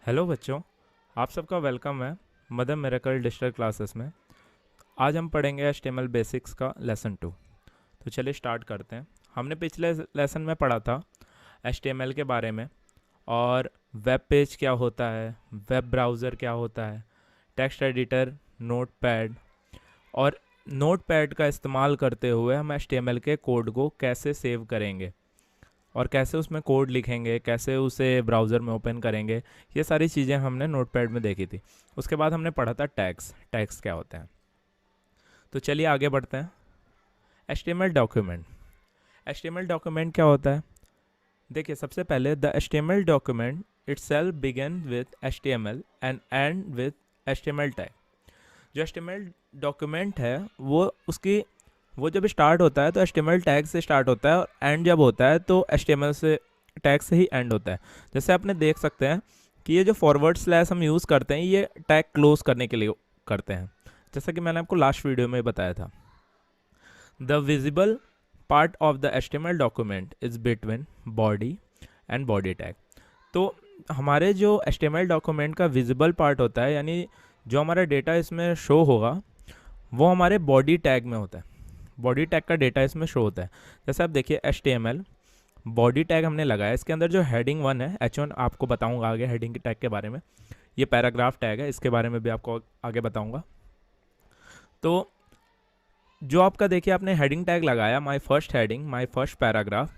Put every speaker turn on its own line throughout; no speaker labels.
Hello बच्चों, आप सबका वेलकम है मदर मिरेकल डिजिटल क्लासेस में। आज हम पढ़ेंगे HTML बेसिक्स का लेसन 2। तो चलिए स्टार्ट करते हैं। हमने पिछले लेसन में पढ़ा था HTML के बारे में और वेब पेज क्या होता है, वेब ब्राउज़र क्या होता है, टेक्स्ट एडिटर, नोटपैड और नोटपैड का इस्तेमाल करते हुए हम HTML के कोड को कैसे सेव करेंगे और कैसे उसमें कोड लिखेंगे, कैसे उसे ब्राउज़र में ओपन करेंगे। ये सारी चीज़ें हमने नोटपैड में देखी थी। उसके बाद हमने पढ़ा था टैग्स। टैग्स क्या होते हैं, तो चलिए आगे बढ़ते हैं। HTML document. HTML डॉक्यूमेंट क्या होता है? देखिए, सबसे पहले the HTML document itself begin with HTML and end with HTML tag. जो HTML डॉक्यूमेंट है वो जब स्टार्ट होता है तो HTML टैग से स्टार्ट होता है और एंड जब होता है तो HTML से टैग से ही एंड होता है। जैसे आपने देख सकते हैं कि ये जो फॉरवर्ड स्लैश हम यूज़ करते हैं ये टैग क्लोज करने के लिए करते हैं, जैसा कि मैंने आपको लास्ट वीडियो में बताया था। The visible part of the HTML document is between body and body tag. तो हमारे जो HTML डॉक्यूमेंट का विजिबल पार्ट होता है, यानी जो हमारा डेटा इसमें शो होगा वो हमारे बॉडी टैग में होता है। बॉडी टैग का डेटा इसमें शो होता है। जैसे आप देखिए, HTML बॉडी टैग हमने लगाया, इसके अंदर जो हेडिंग 1 है, H1 आपको बताऊंगा आगे हेडिंग टैग के बारे में। ये पैराग्राफ टैग है, इसके बारे में भी आपको आगे बताऊंगा। तो जो आपका देखिए आपने हेडिंग टैग लगाया, my first heading, my first paragraph,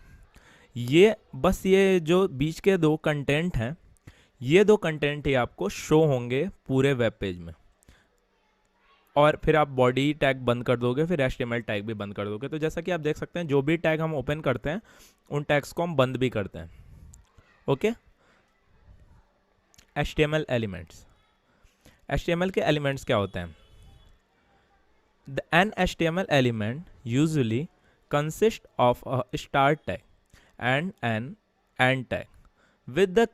ये बस ये जो बीच के दो कंटेंट हैं, ये दो कंटेंट ही आपको शो होंगे पूरे वेब पेज में। और फिर आप बॉडी टैग बंद कर दोगे, फिर HTML टैग भी बंद कर दोगे। तो जैसा कि आप देख सकते हैं, जो भी टैग हम ओपन करते हैं उन टैग्स को हम बंद भी करते हैं। ओके। HTML elements. HTML के एलिमेंट्स क्या होते हैं? An HTML element usually consists of a start tag and an end tag with the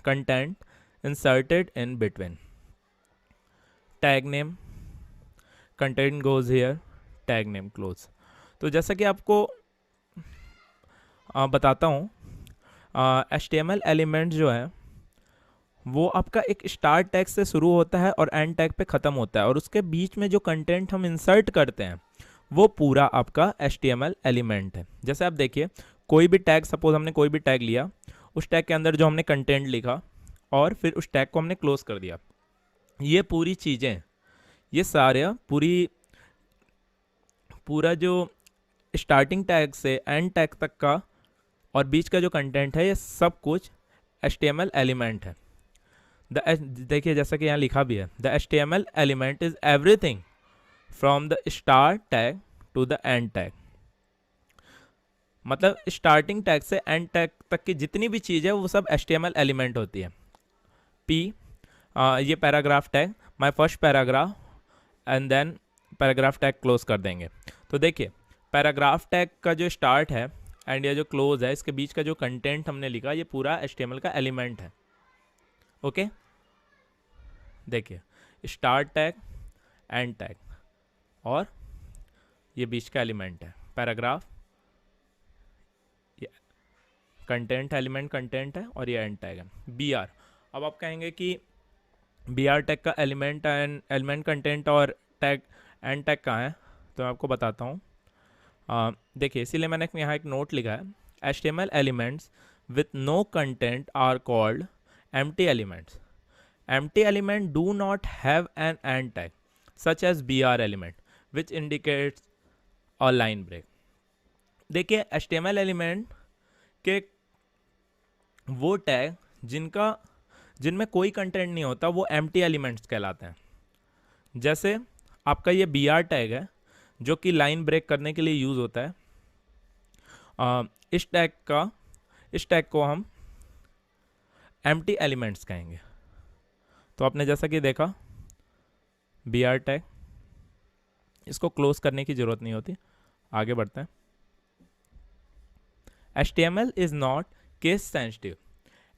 content inserted in between. Tag name, content goes here, tag name close. तो जैसा कि आपको बताता हूँ, HTML एलिमेंट जो है वो आपका एक स्टार्ट टैग से शुरू होता है और एंड टैग पे ख़त्म होता है, और उसके बीच में जो कंटेंट हम इंसर्ट करते हैं वो पूरा आपका HTML एलिमेंट है। जैसे आप देखिए, कोई भी टैग, सपोज हमने कोई भी टैग लिया, उस टैग के अंदर जो हमने कंटेंट लिखा और फिर उस टैग को हमने क्लोज कर दिया। ये पूरी चीज़ें, ये सारे पूरा जो स्टार्टिंग टैग से एंड टैग तक का और बीच का जो कंटेंट है, ये सब कुछ HTML एलिमेंट है। देखिए, जैसा कि यहाँ लिखा भी है, the HTML element is everything from the start tag to the end tag. मतलब स्टार्टिंग टैग से एंड टैग तक की जितनी भी चीज़ है वो सब HTML एलिमेंट होती है। P, ये paragraph tag, my first paragraph, and then paragraph tag close कर देंगे। तो देखिए, पैराग्राफ टैग का जो स्टार्ट है एंड या जो क्लोज है, इसके बीच का जो कंटेंट हमने लिखा, ये पूरा HTML का एलिमेंट है। ओके। देखिए, स्टार्ट टैग, एंड टैग और ये बीच का एलिमेंट है पैराग्राफ, ये कंटेंट एलिमेंट कंटेंट है और ये एंड टैग है BR। अब आप कहेंगे कि BR टैग का एलिमेंट एंड एलिमेंट कंटेंट और टैग एंड टैग कहाँ है, तो मैं आपको बताता हूँ। देखिए, इसीलिए मैंने यहाँ एक नोट लिखा है, HTML elements with no content are called empty elements. Empty element do not have an end tag such as BR element which indicates a line break. देखिए, HTML एलिमेंट के वो टैग जिनमें कोई कंटेंट नहीं होता वो empty elements कहलाते हैं। जैसे आपका ये BR टैग है जो कि लाइन ब्रेक करने के लिए यूज़ होता है। इस टैग को हम एम्प्टी एलिमेंट्स कहेंगे। तो आपने जैसा कि देखा, BR टैग, इसको क्लोज करने की जरूरत नहीं होती। आगे बढ़ते हैं। HTML is not case sensitive.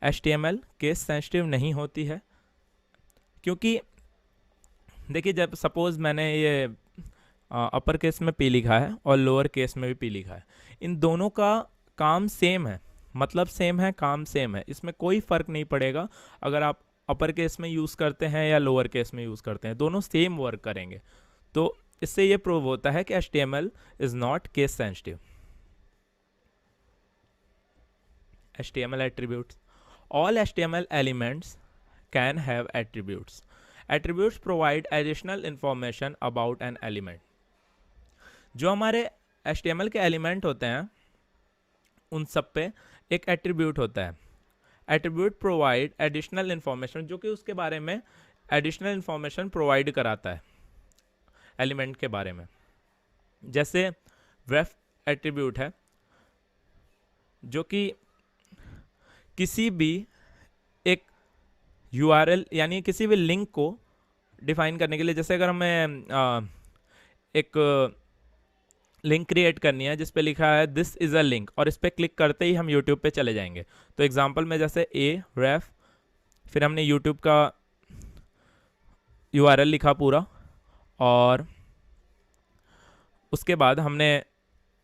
HTML case sensitive नहीं होती है, क्योंकि देखिए, जब सपोज मैंने ये अपर केस में P लिखा है और लोअर केस में भी P लिखा है, इन दोनों का काम सेम है। मतलब सेम है, काम सेम है, इसमें कोई फ़र्क नहीं पड़ेगा अगर आप अपर केस में यूज़ करते हैं या लोअर केस में यूज़ करते हैं, दोनों सेम वर्क करेंगे। तो इससे ये प्रूव होता है कि HTML is not case sensitive. HTML attributes. All HTML elements can have attributes. Attributes provide additional information about an element. जो हमारे HTML के एलिमेंट होते हैं उन सब पे एक एट्रीब्यूट होता है। एट्रीब्यूट प्रोवाइड एडिशनल इन्फॉर्मेशन, जो कि उसके बारे में एडिशनल इन्फॉर्मेशन प्रोवाइड कराता है एलिमेंट के बारे में। जैसे रेफ एट्रीब्यूट है जो कि किसी भी एक URL यानी किसी भी लिंक को डिफाइन करने के लिए, जैसे अगर हमें एक लिंक क्रिएट करनी है जिस पे लिखा है दिस इज़ अ लिंक, और इस पर क्लिक करते ही हम यूट्यूब पे चले जाएंगे। तो एग्जांपल में जैसे रेफ, फिर हमने यूट्यूब का URL लिखा पूरा, और उसके बाद हमने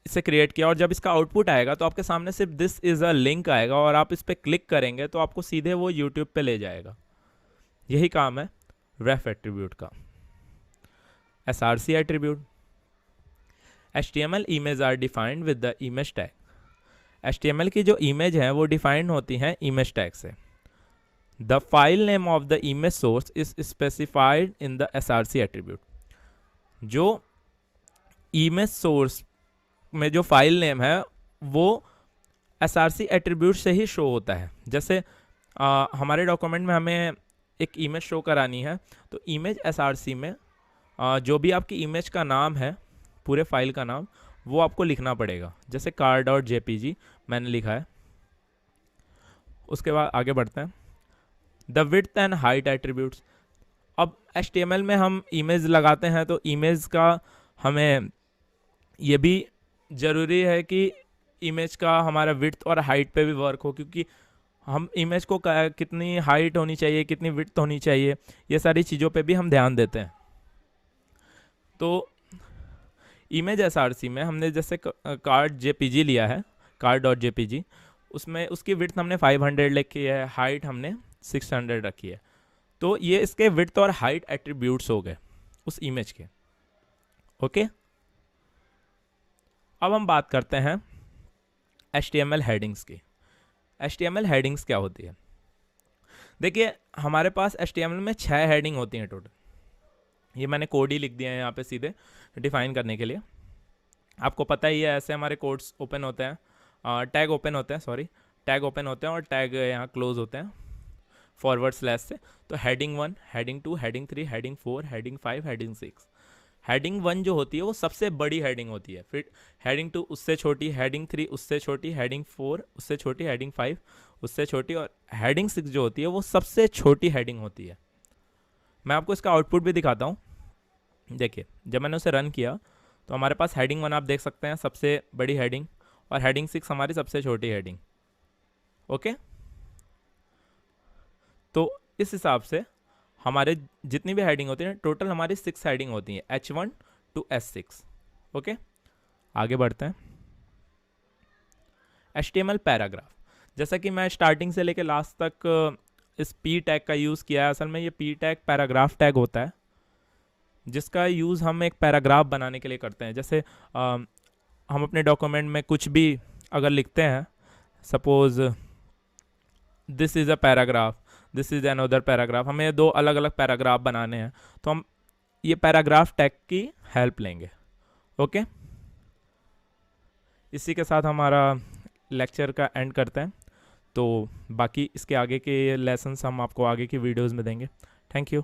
इसे क्रिएट किया, और जब इसका आउटपुट आएगा तो आपके सामने सिर्फ दिस इज़ अ लिंक आएगा, और आप इस पर क्लिक करेंगे तो आपको सीधे वो यूट्यूब पे ले जाएगा। यही काम है रेफ एट्रीब्यूट का। SRC attribute, HTML image are defined with the image tag. HTML की जो इमेज है वो डिफाइंड होती हैं इमेज टैग से। The file name of the image source is specified in the SRC attribute. जो इमेज सोर्स में जो फाइल नेम है वो SRC एट्रीब्यूट से ही शो होता है। जैसे हमारे डॉक्यूमेंट में हमें एक इमेज शो करानी है, तो इमेज SRC में जो भी आपकी इमेज का नाम है, पूरे फाइल का नाम, वो आपको लिखना पड़ेगा। जैसे car.jpg मैंने लिखा है। उसके बाद आगे बढ़ते हैं। The width and height attributes. अब HTML में हम इमेज लगाते हैं तो इमेज का हमें ये भी ज़रूरी है कि इमेज का हमारा विड्थ और हाइट पे भी वर्क हो, क्योंकि हम इमेज को कितनी हाइट होनी चाहिए, कितनी विड्थ होनी चाहिए, ये सारी चीज़ों पे भी हम ध्यान देते हैं। तो इमेज SRC में हमने जैसे car.jpg लिया है, car.jpg, उसमें उसकी विड्थ हमने 500 लिखी है, हाइट हमने 600 रखी है। तो ये इसके विड्थ और हाइट एट्रीब्यूट्स हो गए उस इमेज के। ओके, अब हम बात करते हैं HTML हेडिंग्स की। HTML हेडिंग्स क्या होती है? देखिए, हमारे पास HTML में 6 हेडिंग होती हैं टोटल। ये मैंने कोड ही लिख दिया है यहाँ पे सीधे डिफाइन करने के लिए। आपको पता ही है, ऐसे हमारे कोड्स ओपन होते हैं, टैग ओपन होते हैं, सॉरी टैग ओपन होते हैं और टैग यहाँ क्लोज होते हैं फॉरवर्ड स्लैश से। तो heading 1, heading 2, heading 3, heading 4, heading 5, heading 6। Heading 1 जो होती है वो सबसे बड़ी हेडिंग होती है, फिर हेडिंग 2 उससे छोटी, हेडिंग 3 उससे छोटी, हेडिंग 4 उससे छोटी, हेडिंग 5 उससे छोटी, और हेडिंग 6 जो होती है वो सबसे छोटी हेडिंग होती है। मैं आपको इसका आउटपुट भी दिखाता हूँ। देखिए, जब मैंने उसे रन किया तो हमारे पास हेडिंग 1 आप देख सकते हैं सबसे बड़ी हेडिंग, और हेडिंग 6 हमारी सबसे छोटी हेडिंग। ओके, तो इस हिसाब से हमारे जितनी भी हेडिंग होती है, टोटल हमारी 6 हेडिंग होती हैं, H1 to S6। ओके, आगे बढ़ते हैं। HTML पैराग्राफ, जैसा कि मैं स्टार्टिंग से लेकर लास्ट तक इस P टैग का यूज़ किया है। असल में ये P टैग पैराग्राफ टैग होता है, जिसका यूज़ हम एक पैराग्राफ बनाने के लिए करते हैं। जैसे हम अपने डॉक्यूमेंट में कुछ भी अगर लिखते हैं, suppose this is a paragraph, this is another paragraph, हमें 2 अलग अलग पैराग्राफ बनाने हैं, तो हम ये पैराग्राफ टैग की हेल्प लेंगे। ओके, इसी के साथ हमारा लेक्चर का एंड करते हैं। तो बाकी इसके आगे के लेसन्स हम आपको आगे की वीडियोज़ में देंगे। Thank you.